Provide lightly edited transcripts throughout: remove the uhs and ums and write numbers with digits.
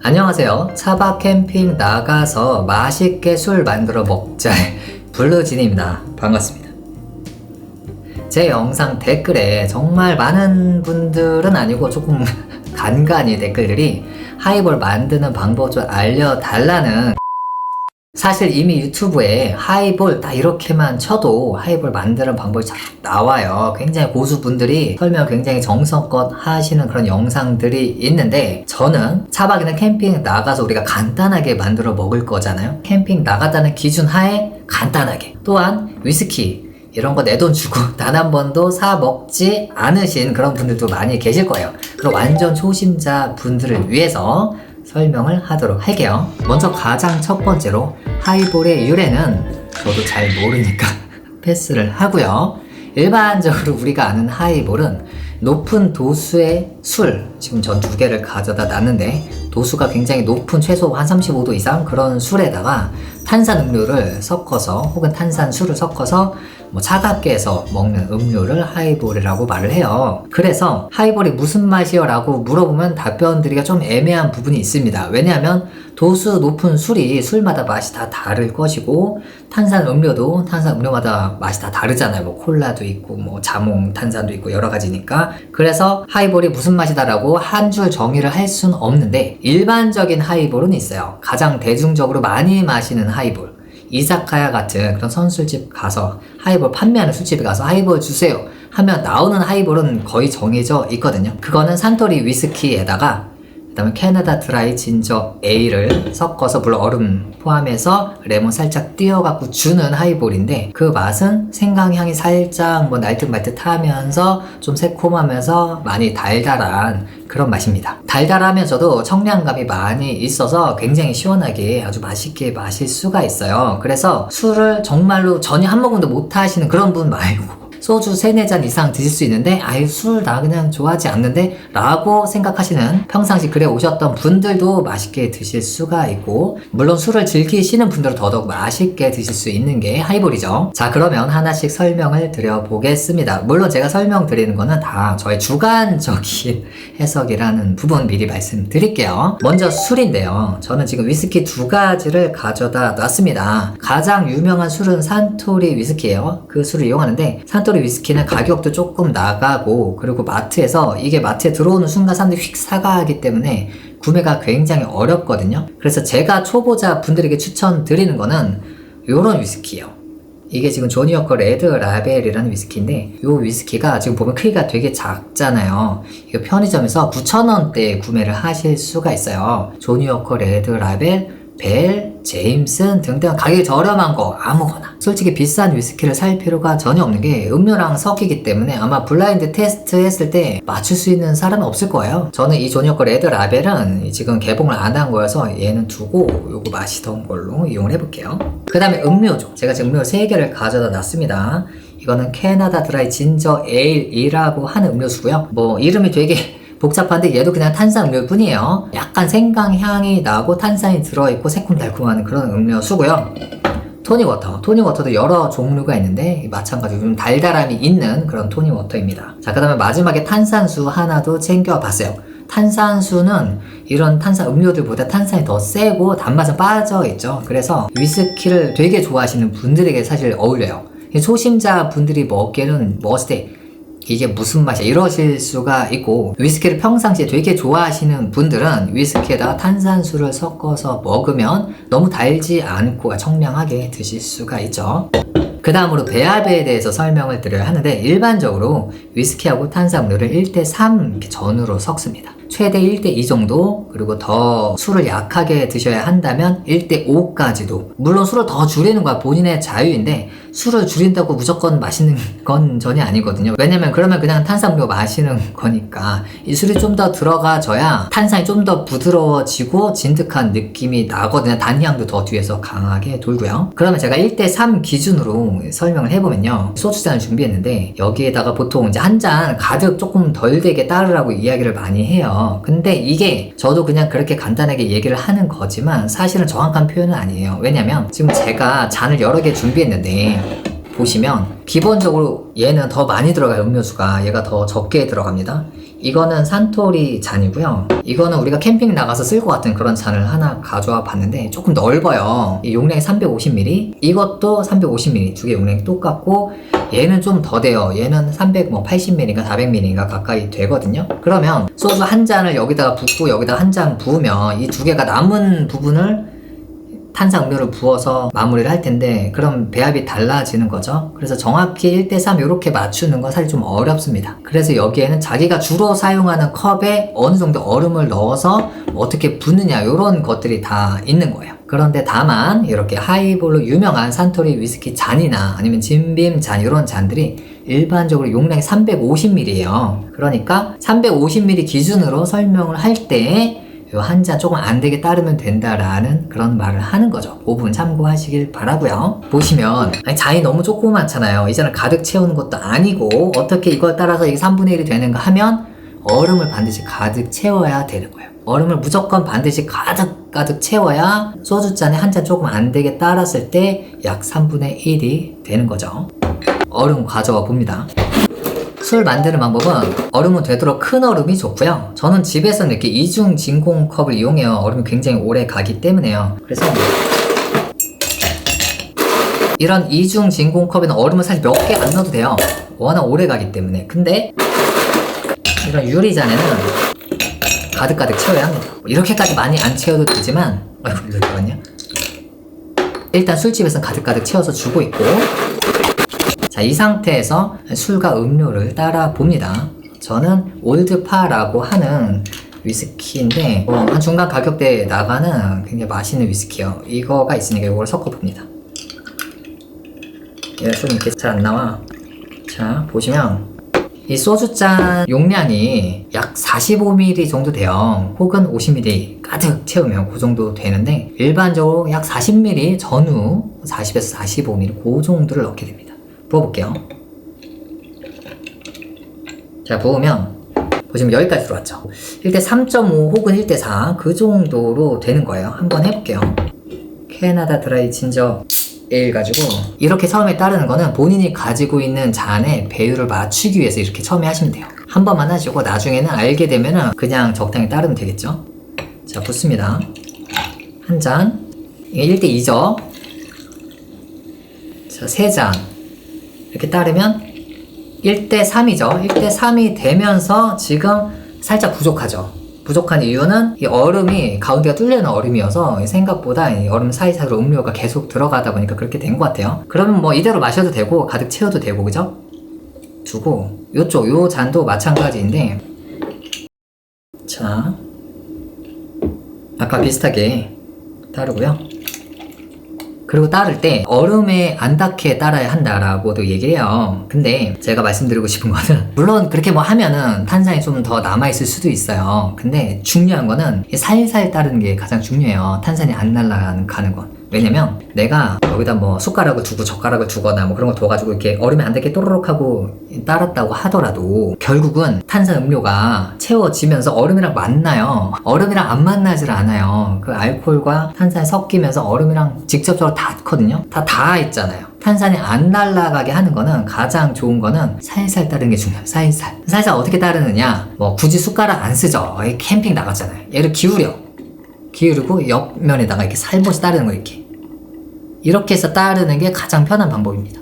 안녕하세요. 차박 캠핑 나가서 맛있게 술 만들어 먹자 블루진입니다. 반갑습니다. 제 영상 댓글에 정말 많은 분들은 아니고 조금 간간히 댓글들이 하이볼 만드는 방법 좀 알려달라는, 사실 이미 유튜브에 하이볼 딱 이렇게만 쳐도 하이볼 만드는 방법이 잘 나와요. 굉장히 고수분들이 설명 굉장히 정성껏 하시는 그런 영상들이 있는데, 저는 차박이나 캠핑 나가서 우리가 간단하게 만들어 먹을 거잖아요. 캠핑 나갔다는 기준 하에 간단하게, 또한 위스키 이런 거 내 돈 주고 단 한 번도 사 먹지 않으신 그런 분들도 많이 계실 거예요. 그럼 완전 초심자 분들을 위해서 설명을 하도록 할게요. 먼저 가장 첫 번째로 하이볼의 유래는 저도 잘 모르니까 패스를 하고요. 일반적으로 우리가 아는 하이볼은 높은 도수의 술, 지금 전 두 개를 가져다 놨는데 도수가 굉장히 높은, 최소 한 35도 이상 그런 술에다가 탄산음료를 섞어서, 혹은 탄산수를 섞어서 차갑게 해서 먹는 음료를 하이볼이라고 말을 해요. 그래서 하이볼이 무슨 맛이요? 라고 물어보면 답변 드리기가 좀 애매한 부분이 있습니다. 왜냐하면 도수 높은 술이 술마다 맛이 다 다를 것이고, 탄산음료도 탄산음료마다 맛이 다 다르잖아요. 콜라도 있고 자몽 탄산도 있고 여러 가지니까. 그래서 하이볼이 무슨 맛이다라고 한 줄 정의를 할 수는 없는데, 일반적인 하이볼은 있어요. 가장 대중적으로 많이 마시는 하이볼, 이사카야 같은 그런 선술집 가서, 하이볼 판매하는 술집에 가서 하이볼 주세요 하면 나오는 하이볼은 거의 정해져 있거든요. 그거는 산토리 위스키에다가 그다음에 캐나다 드라이 진저 에일을 섞어서, 물론 얼음 포함해서 레몬 살짝 띄어갖고 주는 하이볼인데, 그 맛은 생강향이 살짝 날 듯 말 듯 하면서 좀 새콤하면서 많이 달달한 그런 맛입니다. 달달하면서도 청량감이 많이 있어서 굉장히 시원하게 아주 맛있게 마실 수가 있어요. 그래서 술을 정말로 전혀 한 모금도 못 하시는 그런 분 말고, 소주 3-4잔 이상 드실 수 있는데 아유 술 나 그냥 좋아하지 않는데 라고 생각하시는, 평상시 그래 오셨던 분들도 맛있게 드실 수가 있고, 물론 술을 즐기시는 분들은 더더욱 맛있게 드실 수 있는 게 하이볼이죠. 자, 그러면 하나씩 설명을 드려보겠습니다. 물론 제가 설명드리는 거는 다 저의 주관적인 해석이라는 부분 미리 말씀드릴게요. 먼저 술인데요, 저는 지금 위스키 2가지를 가져다 놨습니다. 가장 유명한 술은 산토리 위스키예요. 그 술을 이용하는데, 산토리 위스키는 가격도 조금 나가고, 그리고 마트에서, 이게 마트에 들어오는 순간 사람들이 휙 사가기 때문에 구매가 굉장히 어렵거든요. 그래서 제가 초보자 분들에게 추천드리는 거는 요런 위스키예요. 이게 지금 조니워커 레드 라벨이라는 위스키인데, 요 위스키가 지금 보면 크기가 되게 작잖아요. 이거 편의점에서 9,000원대에 구매를 하실 수가 있어요. 조니워커 레드 라벨, 벨, 제임슨 등등 가격이 저렴한 거 아무거나. 솔직히 비싼 위스키를 살 필요가 전혀 없는 게 음료랑 섞이기 때문에 아마 블라인드 테스트 했을 때 맞출 수 있는 사람은 없을 거예요. 저는 이 조니워커 레드 라벨은 지금 개봉을 안 한 거여서 얘는 두고 요거 마시던 걸로 이용을 해볼게요. 그 다음에 음료죠. 제가 지금 음료 3개를 가져다 놨습니다. 이거는 캐나다 드라이 진저 에일이라고 하는 음료수고요. 이름이 되게 복잡한데 얘도 그냥 탄산 음료일 뿐이에요. 약간 생강향이 나고 탄산이 들어있고 새콤달콤한 그런 음료수고요. 토닉워터도 여러 종류가 있는데 마찬가지로 좀 달달함이 있는 그런 토닉워터입니다. 자, 그 다음에 마지막에 탄산수 하나도 챙겨봤어요. 탄산수는 이런 탄산 음료들보다 탄산이 더 세고 단맛은 빠져있죠. 그래서 위스키를 되게 좋아하시는 분들에게 사실 어울려요. 초심자 분들이 먹기에는 먹었을 때 이게 무슨 맛이야 이러실 수가 있고, 위스키를 평상시에 되게 좋아하시는 분들은 위스키에다가 탄산수를 섞어서 먹으면 너무 달지 않고 청량하게 드실 수가 있죠. 그 다음으로 배합에 대해서 설명을 드려야 하는데, 일반적으로 위스키하고 탄산음료를 1:3 전으로 섞습니다. 최대 1:2 정도, 그리고 더 술을 약하게 드셔야 한다면 1:5까지도. 물론 술을 더 줄이는 건 본인의 자유인데, 술을 줄인다고 무조건 마시는 건 전혀 아니거든요. 왜냐면 그러면 그냥 탄산음료 마시는 거니까. 이 술이 좀 더 들어가져야 탄산이 좀 더 부드러워지고 진득한 느낌이 나거든요. 단향도 더 뒤에서 강하게 돌고요. 그러면 제가 1:3 기준으로 설명을 해보면요, 소주잔을 준비했는데 여기에다가 보통 이제 한 잔 가득 조금 덜 되게 따르라고 이야기를 많이 해요. 근데 이게 저도 그냥 그렇게 간단하게 얘기를 하는 거지만 사실은 정확한 표현은 아니에요. 왜냐면 지금 제가 잔을 여러 개 준비했는데, 보시면 기본적으로 얘는 더 많이 들어가요. 음료수가 얘가 더 적게 들어갑니다. 이거는 산토리 잔이고요. 이거는 우리가 캠핑 나가서 쓸 것 같은 그런 잔을 하나 가져와 봤는데 조금 넓어요. 이 용량이 350ml, 이것도 350ml, 두 개 용량이 똑같고 얘는 좀 더 돼요. 얘는 380ml인가 400ml인가 가까이 되거든요. 그러면 소주 한 잔을 여기다가 붓고 여기다가 한 잔 부으면 이 두 개가 남은 부분을 탄산음료를 부어서 마무리를 할 텐데 그럼 배합이 달라지는 거죠. 그래서 정확히 1대3 이렇게 맞추는 건 사실 좀 어렵습니다. 그래서 여기에는 자기가 주로 사용하는 컵에 어느 정도 얼음을 넣어서 어떻게 붓느냐 이런 것들이 다 있는 거예요. 그런데 다만 이렇게 하이볼로 유명한 산토리 위스키 잔이나 아니면 진빔 잔 이런 잔들이 일반적으로 용량이 350ml예요. 그러니까 350ml 기준으로 설명을 할 때 요 한 잔 조금 안 되게 따르면 된다라는 그런 말을 하는 거죠. 그 부분 참고하시길 바라고요. 보시면 잔이 너무 조그맣잖아요. 이 잔을 가득 채우는 것도 아니고 어떻게 이걸 따라서 이게 3분의 1이 되는가 하면 얼음을 반드시 가득 채워야 되는 거예요. 얼음을 무조건 반드시 가득 채워야 소주잔에 한 잔 조금 안 되게 따랐을 때 약 3분의 1이 되는 거죠. 얼음 가져와 봅니다. 술 만드는 방법은 얼음은 되도록 큰 얼음이 좋고요. 저는 집에서는 이렇게 이중 진공컵을 이용해요. 얼음이 굉장히 오래 가기 때문에요. 그래서 이런 이중 진공컵에는 얼음을 사실 몇 개 안 넣어도 돼요. 워낙 오래 가기 때문에. 근데 이런 유리잔에는 가득 채워야 합니다. 이렇게까지 많이 안 채워도 되지만 아이고 이거 들어갔냐? 일단 술집에서는 가득 채워서 주고 있고, 자, 이 상태에서 술과 음료를 따라 봅니다. 저는 올드파라고 하는 위스키인데 한 중간 가격대에 나가는 굉장히 맛있는 위스키예요. 이거가 있으니까 이걸 섞어 봅니다. 얘 좀 이렇게 잘 안 나와. 자, 보시면 이 소주잔 용량이 약 45ml 정도 돼요. 혹은 50ml 가득 채우면 그 정도 되는데 일반적으로 약 40ml 전후 40에서 45ml 그 정도를 넣게 됩니다. 부어볼게요. 자, 부으면 보시면 여기까지 들어왔죠. 1대 3.5 혹은 1대 4 그 정도로 되는 거예요. 한번 해볼게요. 캐나다 드라이 진저 에일 가지고 이렇게 처음에 따르는 거는 본인이 가지고 있는 잔의 배율을 맞추기 위해서 이렇게 처음에 하시면 돼요. 한 번만 하시고 나중에는 알게 되면은 그냥 적당히 따르면 되겠죠. 자, 붓습니다. 한 잔. 이게 1대 2죠. 자, 3잔. 이렇게 따르면 1대 3이죠. 1대 3이 되면서 지금 살짝 부족하죠. 부족한 이유는 이 얼음이 가운데가 뚫려있는 얼음이어서 생각보다 이 얼음 사이사이로 음료가 계속 들어가다 보니까 그렇게 된 것 같아요. 그러면 뭐 이대로 마셔도 되고 가득 채워도 되고, 그죠? 두고 요쪽 요 잔도 마찬가지인데, 자, 아까 비슷하게 따르고요. 그리고 따를 때 얼음에 안 닿게 따라야 한다라고도 얘기를 해요. 근데 제가 말씀드리고 싶은 거는 물론 그렇게 뭐 하면은 탄산이 좀 더 남아있을 수도 있어요. 근데 중요한 거는 살살 따르는 게 가장 중요해요. 탄산이 안 날아가는 건. 왜냐면 내가 여기다 뭐 숟가락을 두고 젓가락을 두거나 뭐 그런 거 둬가지고 이렇게 얼음이 안 닿게 또르륵 하고 따랐다고 하더라도 결국은 탄산 음료가 채워지면서 얼음이랑 만나요. 얼음이랑 안 만나질 않아요. 그 알코올과 탄산이 섞이면서 얼음이랑 직접적으로 닿거든요. 다 닿아 있잖아요. 탄산이 안 날아가게 하는 거는 가장 좋은 거는 살살 따르는 게 중요해요. 살살 어떻게 따르느냐, 뭐 굳이 숟가락 안 쓰죠. 캠핑 나갔잖아요. 얘를 기울이고 옆면에다가 이렇게 살포시 따르는 거, 이렇게 해서 따르는 게 가장 편한 방법입니다.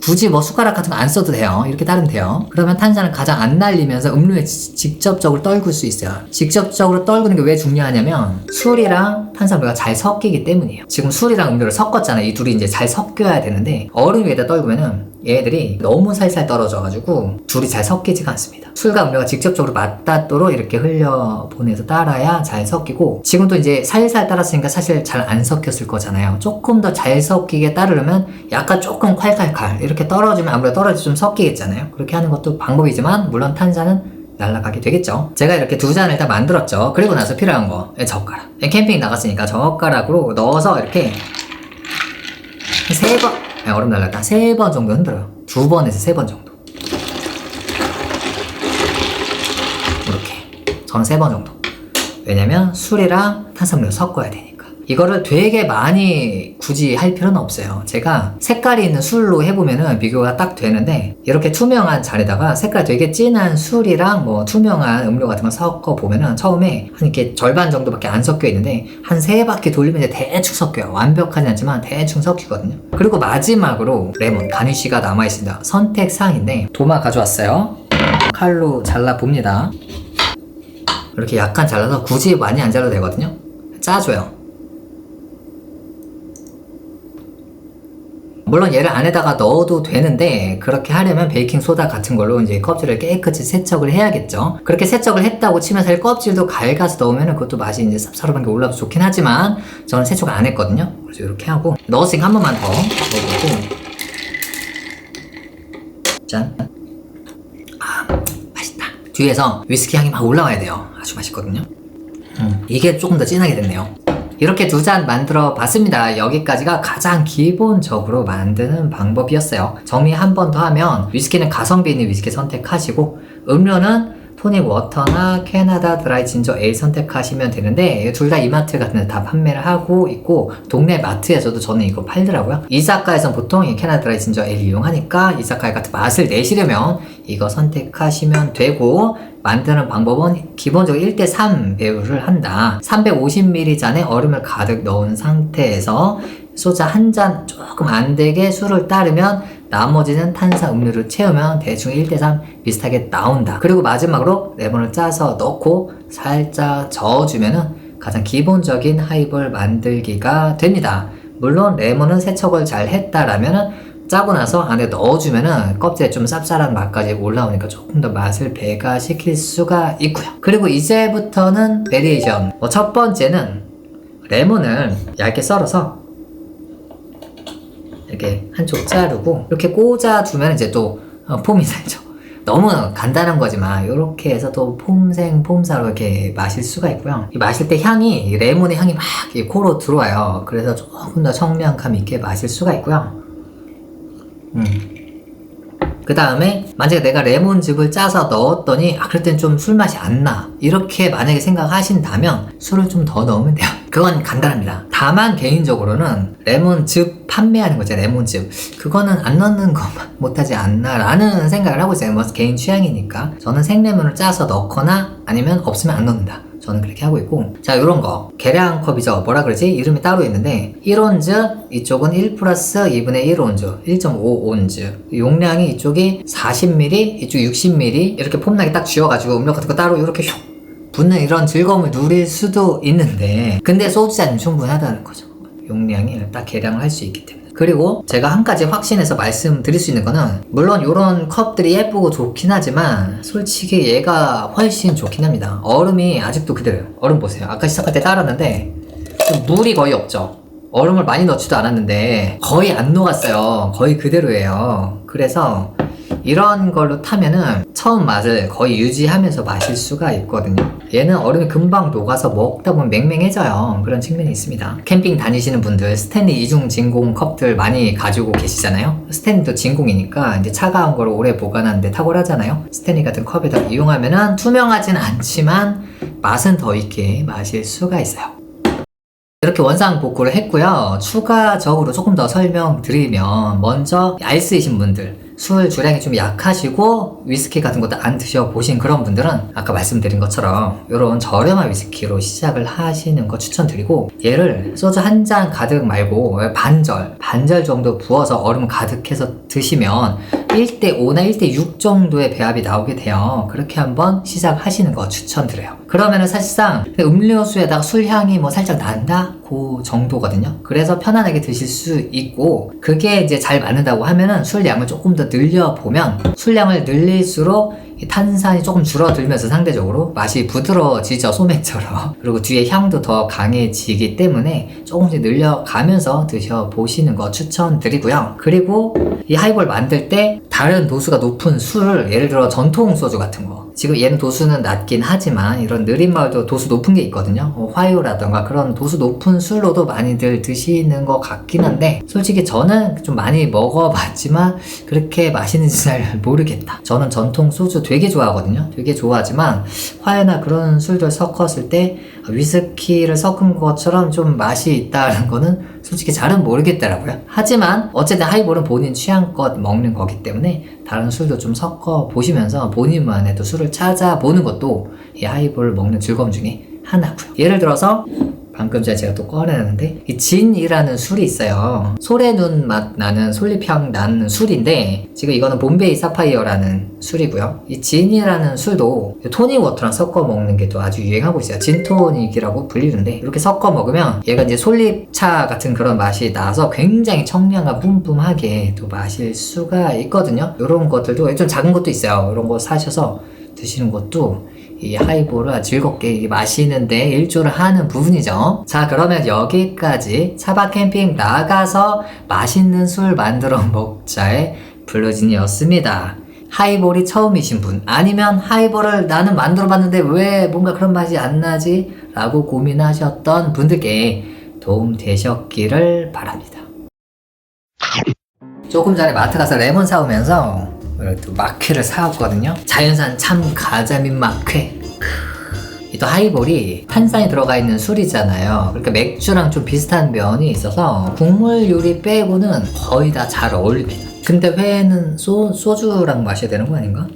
굳이 뭐 숟가락 같은 거 안 써도 돼요. 이렇게 따르면 돼요. 그러면 탄산을 가장 안 날리면서 음료에 직접적으로 떨굴 수 있어요. 직접적으로 떨구는 게 왜 중요하냐면 술이랑 탄산음료가 잘 섞이기 때문이에요. 지금 술이랑 음료를 섞었잖아요. 이 둘이 이제 잘 섞여야 되는데 얼음 위에다 떨구면은 얘들이 너무 살살 떨어져가지고 둘이 잘 섞이지가 않습니다. 술과 음료가 직접적으로 맞닿도록 이렇게 흘려보내서 따라야 잘 섞이고, 지금 또 이제 살살 따랐으니까 사실 잘 안 섞였을 거잖아요. 조금 더 잘 섞이게 따르려면 약간 조금 콸콸콸 이렇게 떨어지면 아무래도 떨어져 좀 섞이겠잖아요. 그렇게 하는 것도 방법이지만 물론 탄산은 날아가게 되겠죠. 제가 이렇게 두 잔을 일단 만들었죠. 그리고 나서 필요한 거 젓가락. 캠핑 나갔으니까 젓가락으로 넣어서 이렇게 3번, 얼음 날랐다. 3번 정도 흔들어요. 2번에서 3번 정도. 이렇게. 저는 3번 정도. 왜냐면 술이랑 탄산음료 섞어야 되니까. 이거를 되게 많이 굳이 할 필요는 없어요. 제가 색깔이 있는 술로 해보면은 비교가 딱 되는데, 이렇게 투명한 잔에다가 색깔 되게 진한 술이랑 뭐 투명한 음료 같은 거 섞어 보면은 처음에 한 이렇게 절반 정도밖에 안 섞여 있는데 한 3바퀴 돌리면 이제 대충 섞여요. 완벽하지 않지만 대충 섞이거든요. 그리고 마지막으로 레몬 가니쉬가 남아있습니다. 선택사항인데 도마 가져왔어요. 칼로 잘라봅니다. 이렇게 약간 잘라서 굳이 많이 안 잘라도 되거든요. 짜줘요. 물론 얘를 안에다가 넣어도 되는데, 그렇게 하려면 베이킹소다 같은 걸로 이제 껍질을 깨끗이 세척을 해야겠죠. 그렇게 세척을 했다고 치면 사실 껍질도 갈가서 넣으면 그것도 맛이 이제 쌉싸름한 게 올라와서 좋긴 하지만 저는 세척을 안 했거든요. 그래서 이렇게 하고 넣었으니까 한 번만 더 넣어보고, 짠. 맛있다. 뒤에서 위스키 향이 막 올라와야 돼요. 아주 맛있거든요. 이게 조금 더 진하게 됐네요. 이렇게 2잔 만들어 봤습니다. 여기까지가 가장 기본적으로 만드는 방법이었어요. 정리 한 번 더 하면, 위스키는 가성비 있는 위스키 선택하시고, 음료는 토닉 워터나 캐나다 드라이 진저 에일 선택하시면 되는데, 둘 다 이마트 같은 데 다 판매를 하고 있고, 동네 마트에서도 저는 이거 팔더라고요. 이사카에서는 보통 이 캐나다 드라이 진저 에일 이용하니까 이사카의 같은 맛을 내시려면 이거 선택하시면 되고, 만드는 방법은 기본적으로 1대3 배율을 한다. 350ml 잔에 얼음을 가득 넣은 상태에서 소주 한 잔 조금 안 되게 술을 따르면 나머지는 탄산음료를 채우면 대충 1대3 비슷하게 나온다. 그리고 마지막으로 레몬을 짜서 넣고 살짝 저어주면은 가장 기본적인 하이볼 만들기가 됩니다. 물론 레몬은 세척을 잘 했다라면은 짜고 나서 안에 넣어주면은 껍질에 좀 쌉쌀한 맛까지 올라오니까 조금 더 맛을 배가시킬 수가 있고요. 그리고 이제부터는 베리에이션. 첫 번째는 레몬을 얇게 썰어서 이렇게 한쪽 자르고 이렇게 꽂아주면 이제 또 폼이 살죠. 너무 간단한 거지만 이렇게 해서 또 폼생 폼사로 이렇게 마실 수가 있고요. 이 마실 때 향이, 레몬의 향이 막 코로 들어와요. 그래서 조금 더 청량감 있게 마실 수가 있고요. 그 다음에 만약에 내가 레몬즙을 짜서 넣었더니 그럴 땐 좀 술맛이 안 나, 이렇게 만약에 생각하신다면 술을 좀 더 넣으면 돼요. 그건 간단합니다. 다만 개인적으로는 레몬즙 판매하는 거죠. 레몬즙 그거는 안 넣는 거 못하지 않나 라는 생각을 하고 있어요. 뭐 개인 취향이니까. 저는 생레몬을 짜서 넣거나 아니면 없으면 안 넣는다, 저는 그렇게 하고 있고. 자, 요런 거 계량컵이죠. 뭐라 그러지? 이름이 따로 있는데 1온즈, 이쪽은 1 플러스 2분의 1온즈, 1.5온즈. 용량이 이쪽이 40ml, 이쪽 60ml. 이렇게 폼나게 딱 쥐어가지고 음료 같은 거 따로 이렇게 슉 붓는 이런 즐거움을 누릴 수도 있는데, 근데 소주잔이면 충분하다는 거죠. 용량이 딱 계량을 할 수 있기 때문에. 그리고 제가 한 가지 확신해서 말씀드릴 수 있는 거는, 물론 이런 컵들이 예쁘고 좋긴 하지만 솔직히 얘가 훨씬 좋긴 합니다. 얼음이 아직도 그대로예요. 얼음 보세요. 아까 시작할 때 따랐는데 물이 거의 없죠. 얼음을 많이 넣지도 않았는데 거의 안 녹았어요. 거의 그대로예요. 그래서 이런 걸로 타면은 처음 맛을 거의 유지하면서 마실 수가 있거든요. 얘는 얼음이 금방 녹아서 먹다 보면 맹맹해져요. 그런 측면이 있습니다. 캠핑 다니시는 분들 스탠리 이중 진공 컵들 많이 가지고 계시잖아요. 스탠리도 진공이니까 이제 차가운 걸 오래 보관하는데 탁월하잖아요. 스탠리 같은 컵에다 이용하면은 투명하진 않지만 맛은 더 있게 마실 수가 있어요. 이렇게 원상 복구를 했고요. 추가적으로 조금 더 설명드리면, 먼저 알쓰이신 분들, 술 주량이 좀 약하시고 위스키 같은 것도 안 드셔보신 그런 분들은 아까 말씀드린 것처럼 이런 저렴한 위스키로 시작을 하시는 거 추천드리고, 얘를 소주 한 잔 가득 말고 반절 정도 부어서 얼음 가득해서 드시면 1대5나 1대6 정도의 배합이 나오게 돼요. 그렇게 한번 시작하시는 거 추천드려요. 그러면은 사실상 음료수에다가 술향이 뭐 살짝 난다? 그 정도거든요. 그래서 편안하게 드실 수 있고, 그게 이제 잘 맞는다고 하면은 술량을 조금 더 늘려보면, 술량을 늘릴수록 이 탄산이 조금 줄어들면서 상대적으로 맛이 부드러워지죠. 소맥처럼. 그리고 뒤에 향도 더 강해지기 때문에 조금씩 늘려가면서 드셔보시는 거 추천드리고요. 그리고 이 하이볼 만들 때 다른 도수가 높은 술을, 예를 들어 전통 소주 같은 거, 지금 얘는 도수는 낮긴 하지만 이런 느린마을도 도수 높은 게 있거든요. 화요라던가 그런 도수 높은 술로도 많이들 드시는 것 같긴 한데, 솔직히 저는 좀 많이 먹어봤지만 그렇게 맛있는지 잘 모르겠다. 저는 전통 소주 되게 좋아하거든요. 되게 좋아하지만 화요나 그런 술들 섞었을 때 위스키를 섞은 것처럼 좀 맛이 있다는 거는 솔직히 잘은 모르겠더라고요. 하지만 어쨌든 하이볼은 본인 취향껏 먹는 거기 때문에 다른 술도 좀 섞어 보시면서 본인만의 또 술을 찾아보는 것도 이 하이볼을 먹는 즐거움 중에 하나고요. 예를 들어서 방금 전에 제가 또 꺼내놨는데, 이 진이라는 술이 있어요. 소래눈 맛 나는, 솔잎향 나는 술인데, 지금 이거는 봄베이 사파이어라는 술이고요. 이 진이라는 술도 토닉 워터랑 섞어 먹는 게 또 아주 유행하고 있어요. 진토닉이라고 불리는데, 이렇게 섞어 먹으면 얘가 이제 솔잎차 같은 그런 맛이 나서 굉장히 청량하고 뿜뿜하게 또 마실 수가 있거든요. 이런 것들도 좀 작은 것도 있어요. 이런 거 사셔서 드시는 것도 이 하이볼을 즐겁게 마시는데 일조를 하는 부분이죠. 자, 그러면 여기까지 차박 캠핑 나가서 맛있는 술 만들어 먹자의 블루진이었습니다. 하이볼이 처음이신 분, 아니면 하이볼을 나는 만들어 봤는데 왜 뭔가 그런 맛이 안 나지? 라고 고민하셨던 분들께 도움 되셨기를 바랍니다. 조금 전에 마트 가서 레몬 사오면서 또 마쾌를 사왔거든요. 자연산 참 가자민 마쾌. 또 하이볼이 탄산이 들어가 있는 술이잖아요. 그러니까 맥주랑 좀 비슷한 면이 있어서 국물 요리 빼고는 거의 다 잘 어울립니다. 근데 회는 소주랑 마셔야 되는 거 아닌가?